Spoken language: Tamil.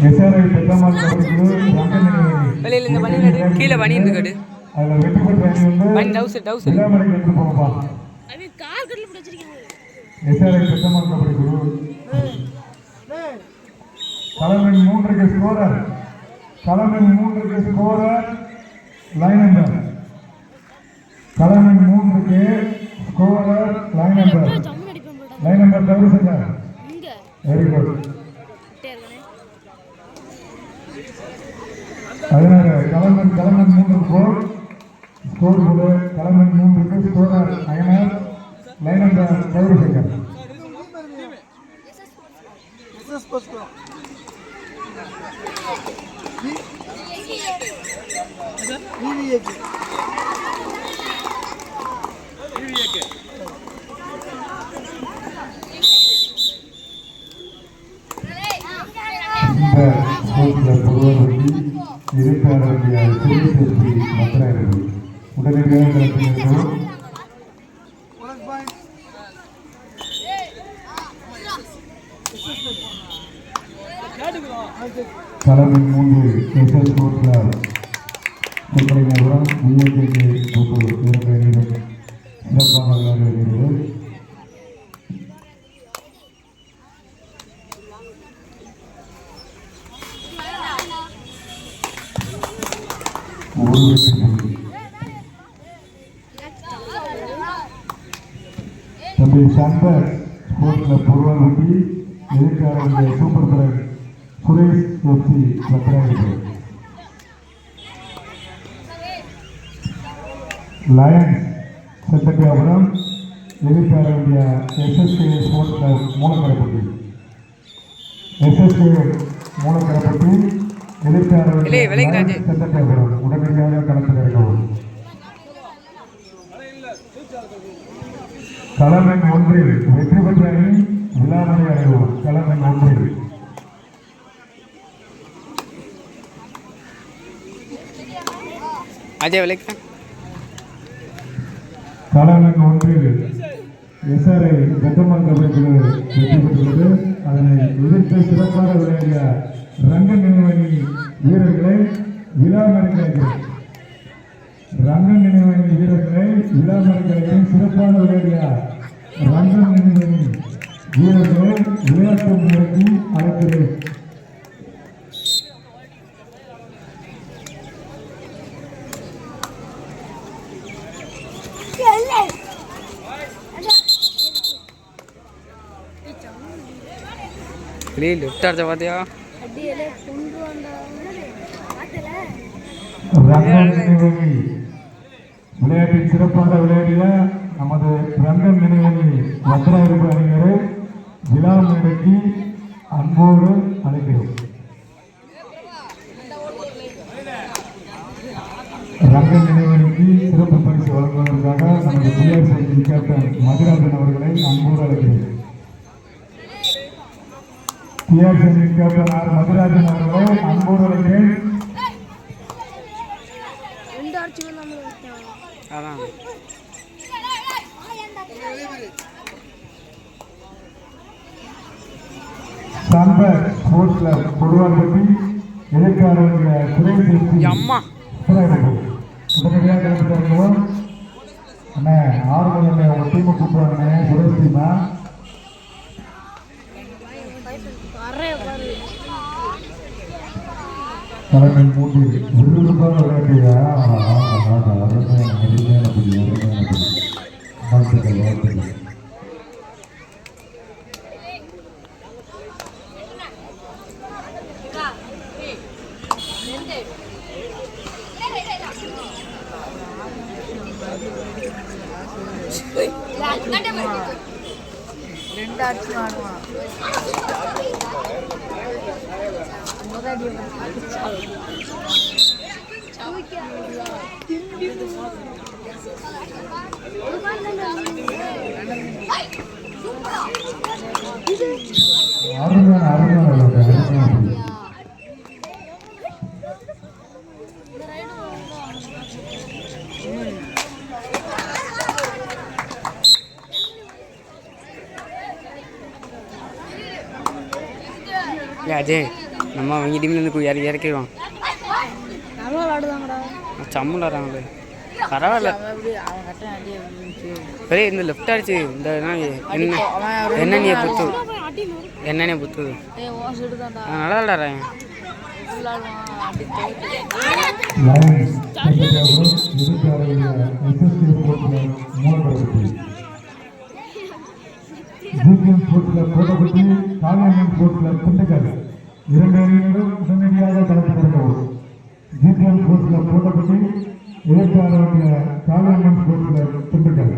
எஸ்ஆர்ஐ பெத்தம்மாள் கபடி வெளியில இந்த பனி நடு கீழே பனி இருந்துக்கடு அதுல வெற்றி பெற்ற அணி வந்து பனி டவுசர் விழாமலைக்கு எடுத்து போங்கப்பா. அது கார் கட்டில போட்டு வச்சிருக்கீங்க. எஸ்ஆர்ஐ பெத்தம்மாள் கபடி குழு களமின் 3க்கு ஸ்கோரர் லைன் நம்பர் களமின் 3க்கு ஸ்கோரர் லைன் நம்பர் தவறு செஞ்சார். இங்க வெரி குட். டேர்கனே அதனால களமின் 3க்கு ஸ்கோர் போடு. களமின் 3க்கு ஸ்கோரர் அயனர் லைன் நம்பர் தவறு செஞ்சார். உடனடியாக களமின் 3 எஸ்எஸ் ஸ்போர்ட்ஸ் கிளப் கொத்தலைநகரம் விஐகே கூட்டு இரண்டு அணியிலும் சிறப்பாக விளையாடி வருகிறது. தம்பி சம்பர் ஸ்போர்ட்ஸ் கிளப் பொருவாங்குடி எதிர்கால super player Suresh FC Pathirayiram Lions Sethappiyapuram எதிர்கால வேண்டிய எஸ்எஸ்கே ஸ்போர்ட்ஸ் கிளப் மூலக்கரைப்பட்டி எதிர்கால வேண்டிய செத்தப்பியாபுரம் உடனடியாக களத்தில் இருக்கவும். களமெண் 1 வெற்றி பெற்ற அணி விழாமலை அடைவோம். களமெண் 1 அஜய் விளைக்க களமெண் 1 எஸ்ஆர்ஐ பெத்தம்மாள் கபடி குழு வெற்றி பெற்றுள்ளது. அதனை எதிர்த்து சிறப்பாக விளையாடிய ரங்க நினைவணி வீரர்களை விழாமலைக்கிறேன். சிறப்பாக விளையாடிய ரங்க நினைவணி வீரர்களை விளையாட்டு முறைக்கு அழைக்கிறேன். பாத்தியா விளையாட்டில் சிறப்பாக விளையாடிய நமது ரங்கன் நினைவணி வத்திராயிருப்பு அணியினரை விழா மேடைக்கு அன்போடு அழைக்கிறோம். ரங்கன் நினைவணிக்கு சிறப்பு பரிசு வழங்குவதற்காக நமது குடியரசு கேப்டன் மதுராஜன் அவர்களை அன்போடு அழைக்கிறோம். குடியரசு கேப்டன் ஆர் மதுராஜன் அவர்களை அன்போடு அழைக்கிறேன். சம்பர் ஸ்போர்ட்ஸ் கிளப் கொடுவான்பட்டி எதிர்கால உடனடியாக கிளம்பிட்டு அண்ணே 6 மணி உங்க டீமை கூப்பிடுவாங்கண்ணே. சுரேஷ் டீமா தலைமை 3 விறுவிறுப்பாக விளையாட்டியா வாழ்த்துக்கள். அதே நம்ம அவங்க டீம்லேருந்து இறக்கிடுவான் நல்லா விளாடுதாங்கடா. சம்மு விளாட்றாங்களே பரவாயில்ல. பெரிய இந்த லெஃப்ட் அடிச்சு இந்த என்னென்ன புத்து என்னென்ன புத்து நல்லா விளாட்றேன். லயன்ஸ் தஞ்சாவூர் எதிர்காலையில் எஸ்எஸ்கே போட்டியில் 3 வெற்றி. ஜிபிஎம் போட்டியில் கோட்டப்பட்டி, காளியம்மன் போட்டியில் திண்டுக்கல் 2 அணியினரும் உடனடியாக களத்திறந்தோம். ஜிபிஎம் போட்டியில் கோட்டப்பட்டி, எதிர்காலையில் காளியம்மன் போட்டியில் திண்டுக்கல்.